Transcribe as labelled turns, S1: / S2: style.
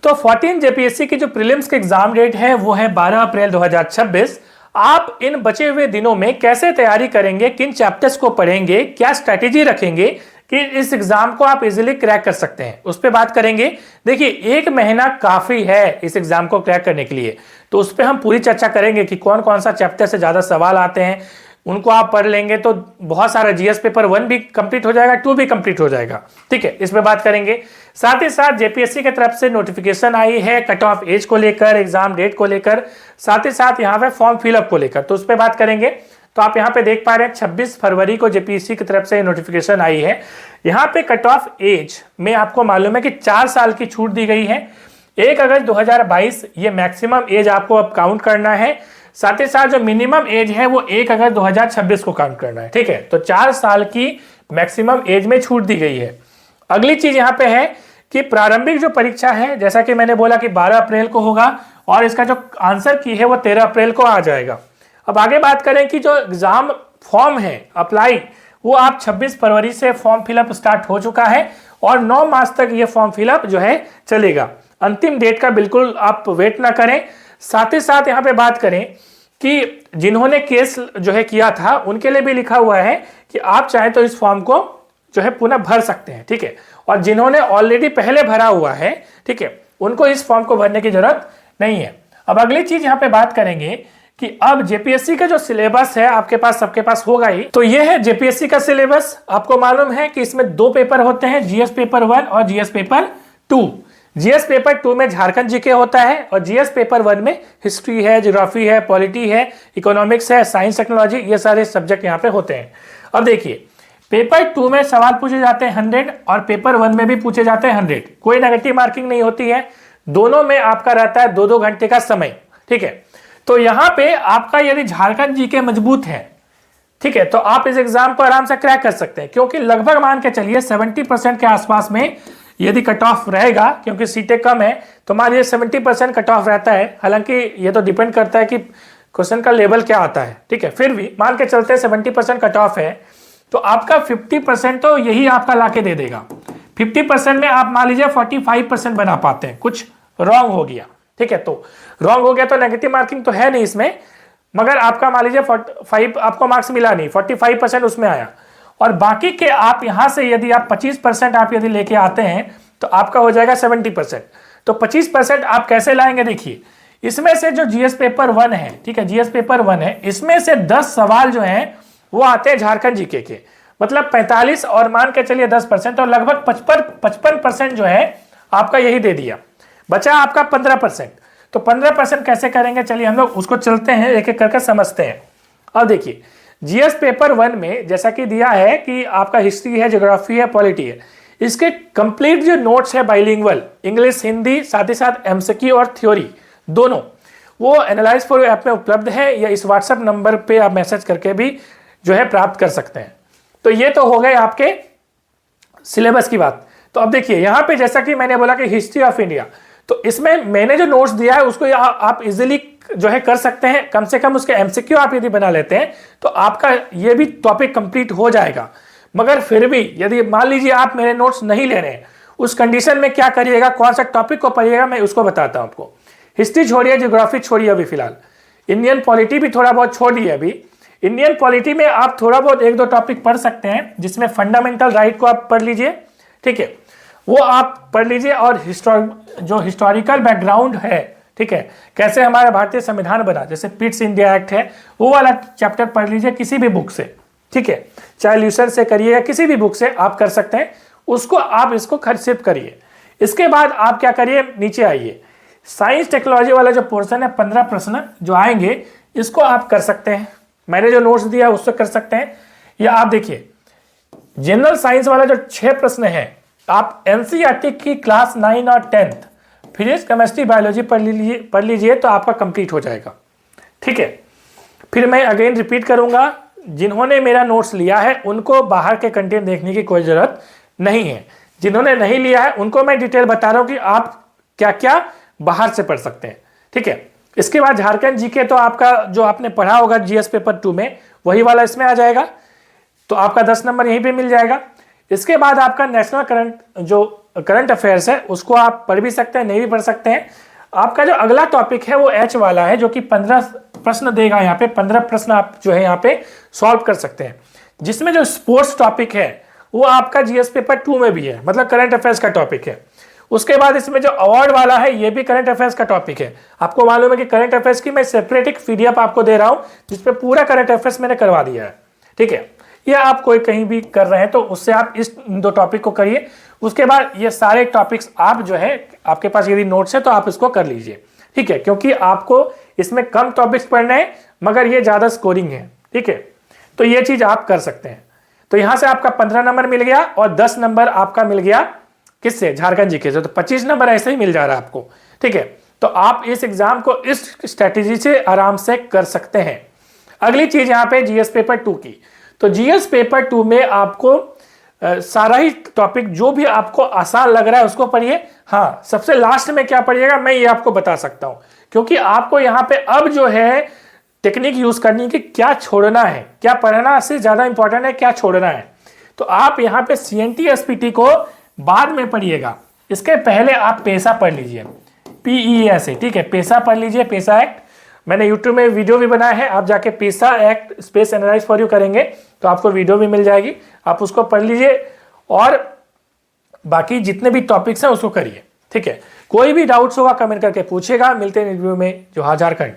S1: तो 14 जेपीएससी की जो प्रीलिम्स के एग्जाम डेट है वो है 12 अप्रैल 2026। आप इन बचे हुए दिनों में कैसे तैयारी करेंगे, किन चैप्टर्स को पढ़ेंगे, क्या स्ट्रैटेजी रखेंगे कि इस एग्जाम को आप इजीली क्रैक कर सकते हैं, उस पर बात करेंगे। देखिए, एक महीना काफी है इस एग्जाम को क्रैक करने के लिए, तो उस पर हम पूरी चर्चा करेंगे कि कौन कौन सा चैप्टर से ज्यादा सवाल आते हैं, उनको आप पढ़ लेंगे तो बहुत सारा जीएस पेपर 1 भी कंप्लीट हो जाएगा, 2 भी कंप्लीट हो जाएगा। ठीक है, इस पे बात करेंगे। साथ ही साथ जेपीएससी की तरफ से नोटिफिकेशन आई है कट ऑफ एज को लेकर, एग्जाम डेट को लेकर, साथ ही साथ यहाँ पे फॉर्म फिलअप को लेकर, तो उस पर बात करेंगे। तो आप यहाँ पे देख पा रहे हैं 26 फरवरी को जेपीएससी की तरफ से नोटिफिकेशन आई है। यहाँ पे कट ऑफ एज में आपको मालूम है कि 4 साल की छूट दी गई है। 1 अगस्त 2022 ये मैक्सिमम एज आपको अब काउंट करना है। साथ ही साथ जो मिनिमम एज है वो 1 अगस्त 2026 को काउंट करना है। ठीक है, तो 4 साल की मैक्सिमम एज में छूट दी गई है। अगली चीज यहाँ पे है कि प्रारंभिक जो परीक्षा है, जैसा कि मैंने बोला कि 12 अप्रैल को होगा और इसका जो आंसर की है वो 13 अप्रैल को आ जाएगा। अब आगे बात करें कि जो एग्जाम फॉर्म है अप्लाई, वो आप 26 फरवरी से फॉर्म फिलअप स्टार्ट हो चुका है और 9 मार्च तक ये फॉर्म फिलअप जो है चलेगा। अंतिम डेट का बिल्कुल आप वेट ना करें। साथ ही साथ यहाँ पे बात करें कि जिन्होंने केस जो है किया था उनके लिए भी लिखा हुआ है कि आप चाहे तो इस फॉर्म को जो है पुनः भर सकते हैं। ठीक है, और जिन्होंने ऑलरेडी पहले भरा हुआ है, ठीक है, उनको इस फॉर्म को भरने की जरूरत नहीं है। अब अगली चीज यहाँ पे बात करेंगे कि अब जेपीएससी का जो सिलेबस है आपके पास, सबके पास होगा ही, तो ये है जेपीएससी का सिलेबस। आपको मालूम है कि इसमें 2 पेपर होते हैं, जीएस पेपर 1 और जीएस पेपर 2। जीएस पेपर 2 में झारखंड जीके होता है और जीएस पेपर 1 में हिस्ट्री है, ज्योग्राफी है, पॉलिटी है, इकोनॉमिक्स है, साइंस टेक्नोलॉजी, ये सारे सब्जेक्ट यहाँ पे होते हैं। अब देखिए, पेपर 2 में सवाल पूछे जाते हैं 100 और पेपर 1 में भी पूछे जाते हैं 100। कोई नेगेटिव मार्किंग नहीं होती है, दोनों में आपका रहता है 2-2 घंटे का समय। ठीक है, तो यहाँ पे आपका यदि झारखंड जीके मजबूत है, ठीक है, तो आप इस एग्जाम को आराम से क्रैक कर सकते हैं, क्योंकि लगभग मान के चलिए 70% के आसपास में यदि कट ऑफ रहेगा, क्योंकि सीटें कम है तो मान लीजिए 70% कट ऑफ रहता है। हालांकि ये तो डिपेंड करता है कि क्वेश्चन का लेवल क्या आता है। ठीक है, फिर भी मान के चलते 70% कट ऑफ है तो आपका 50% तो यही आपका लाके दे देगा। 50% में आप मान लीजिए 45% बना पाते हैं, कुछ रॉन्ग हो गया। ठीक है, तो रॉन्ग हो गया तो नेगेटिव मार्किंग तो है नहीं इसमें, मगर आपका मान लीजिए 45 आपको मार्क्स मिला नहीं, 45% उसमें आया, और बाकी के आप यहां से यदि आप 25% आप यदि लेके आते हैं तो आपका हो जाएगा 70%। तो 25% आप कैसे लाएंगे? देखिए, इसमें से जो जीएस पेपर 1 है, ठीक है, जीएस पेपर 1 है, इसमें से 10 सवाल जो हैं वो आते हैं झारखंड जीके के, मतलब 45 और मान के चलिए 10%, और लगभग 55% जो है आपका यही दे दिया, बचा आपका 15%। तो 15% कैसे करेंगे, चलिए हम लोग उसको चलते हैं, एक एक करके समझते हैं। अब देखिए, जीएस पेपर 1 में जैसा कि दिया है कि आपका हिस्ट्री है, ज्योग्राफी है, पॉलिटी है, इसके कंप्लीट जो नोट्स है बाइलिंगुअल, इंग्लिश हिंदी, साथ ही साथ एमसीक्यू और थ्योरी दोनों, वो एनालाइज फॉर ऐप में उपलब्ध है, या इस व्हाट्सएप नंबर पे आप मैसेज करके भी जो है प्राप्त कर सकते हैं। तो ये तो हो गए आपके सिलेबस की बात। तो अब देखिए यहाँ पे जैसा कि मैंने बोला कि हिस्ट्री ऑफ इंडिया, तो इसमें मैंने जो नोट्स दिया है उसको आप इजीली जो है कर सकते हैं। कम से कम उसके एमसीक्यू आप यदि बना लेते हैं तो आपका ये भी टॉपिक कंप्लीट हो जाएगा। मगर फिर भी यदि मान लीजिए आप मेरे नोट्स नहीं ले रहे हैं, उस कंडीशन में क्या करिएगा, कौन सा टॉपिक को पढ़िएगा, मैं उसको बताता हूं आपको। हिस्ट्री छोड़िए, ज्योग्राफी छोड़िए अभी फिलहाल, इंडियन पॉलिटी भी थोड़ा बहुत छोड़िए अभी। इंडियन पॉलिटी में आप थोड़ा बहुत 1-2 टॉपिक पढ़ सकते हैं, जिसमें फंडामेंटल राइट को आप पढ़ लीजिए, ठीक है, वो आप पढ़ लीजिए। और जो हिस्टोरिकल बैकग्राउंड है, ठीक है, कैसे हमारा भारतीय संविधान बना, जैसे पिट्स इंडिया एक्ट है, वो वाला चैप्टर पढ़ लीजिए किसी भी बुक से, ठीक है, चाहे ल्यूसन से करिए या किसी भी बुक से आप कर सकते हैं, उसको आप इसको सिर्फ करिए। इसके बाद आप क्या करिए, नीचे आइए, साइंस टेक्नोलॉजी वाला जो पोर्शन है, 15 प्रश्न जो आएंगे, इसको आप कर सकते हैं। मैंने जो नोट्स दिया है उससे कर सकते हैं, या आप देखिए जनरल साइंस वाला जो 6 प्रश्न है, आप एनसीईआरटी की क्लास 9 और 10th फिजिक्स, केमिस्ट्री, बायोलॉजी पढ़ लीजिए तो आपका कंप्लीट हो जाएगा। ठीक है, फिर मैं अगेन रिपीट करूंगा, जिन्होंने मेरा नोट्स लिया है उनको बाहर के कंटेंट देखने की कोई ज़रूरत नहीं है। जिन्होंने नहीं लिया है उनको मैं डिटेल बता रहा हूँ कि आप क्या क्या बाहर से पढ़ सकते हैं। ठीक है, इसके बाद झारखंड जीके तो आपका जो आपने पढ़ा होगा जीएस पेपर 2 में, वही वाला इसमें आ जाएगा, तो आपका 10 नंबर यहीं पे मिल जाएगा। इसके बाद आपका नेशनल करंट जो करंट अफेयर्स है उसको आप पढ़ भी सकते हैं, नहीं भी पढ़ सकते हैं। आपका जो अगला टॉपिक है वो एच वाला है, जो कि 15 प्रश्न देगा। यहाँ पे 15 प्रश्न आप जो है यहाँ पे सॉल्व कर सकते हैं, जिसमें जो स्पोर्ट्स टॉपिक है वो आपका जीएस पेपर 2 में भी है, मतलब करंट अफेयर्स का टॉपिक है। उसके बाद इसमें जो अवार्ड वाला है ये भी करंट अफेयर्स का टॉपिक है। आपको मालूम है कि करंट अफेयर्स की मैं सेपरेट एक पीडीएफ आपको दे रहा हूं जिसपे पूरा करंट अफेयर्स मैंने करवा दिया है, ठीक है। ये आप कोई कहीं भी कर रहे हैं तो उससे आप इस 2 टॉपिक को करिए। उसके बाद ये सारे टॉपिक्स आप जो है, आपके पास यदि नोट्स है तो आप इसको कर लीजिए, ठीक है, क्योंकि आपको इसमें कम टॉपिक्स पढ़ने हैं मगर ये ज्यादा स्कोरिंग है, ठीक है। तो ये चीज आप कर सकते हैं। तो यहां से आपका 15 नंबर मिल गया और 10 नंबर आपका मिल गया किससे, झारखंड जीके से। तो 25 नंबर ऐसे ही मिल जा रहा है आपको, ठीक है। तो आप इस एग्जाम को इस स्ट्रेटेजी से आराम से कर सकते हैं। अगली चीज यहाँ पे जीएस पेपर 2 की। तो जीएस पेपर 2 में आपको सारा ही टॉपिक जो भी आपको आसान लग रहा है उसको पढ़िए। हाँ, सबसे लास्ट में क्या पढ़िएगा मैं ये आपको बता सकता हूं, क्योंकि आपको यहाँ पे अब जो है टेक्निक यूज करनी है कि क्या छोड़ना है, क्या पढ़ना से ज्यादा इंपॉर्टेंट है क्या छोड़ना है। तो आप यहाँ पे सीएनटी एसपीटी को बाद में पढ़िएगा, इसके पहले आप पेशा पढ़ लीजिए, PESA, ठीक है। पेशा पढ़ लीजिए, पेशा एक्ट। मैंने यूट्यूब में वीडियो भी बनाया है, आप जाके पेशा act space analyse for you करेंगे तो आपको वीडियो भी मिल जाएगी, आप उसको पढ़ लीजिए और बाकी जितने भी टॉपिक्स हैं उसको करिए, ठीक है। कोई भी डाउट्स होगा कमेंट करके पूछिएगा। मिलते हैं रिव्यू में। जोहार झारखंड।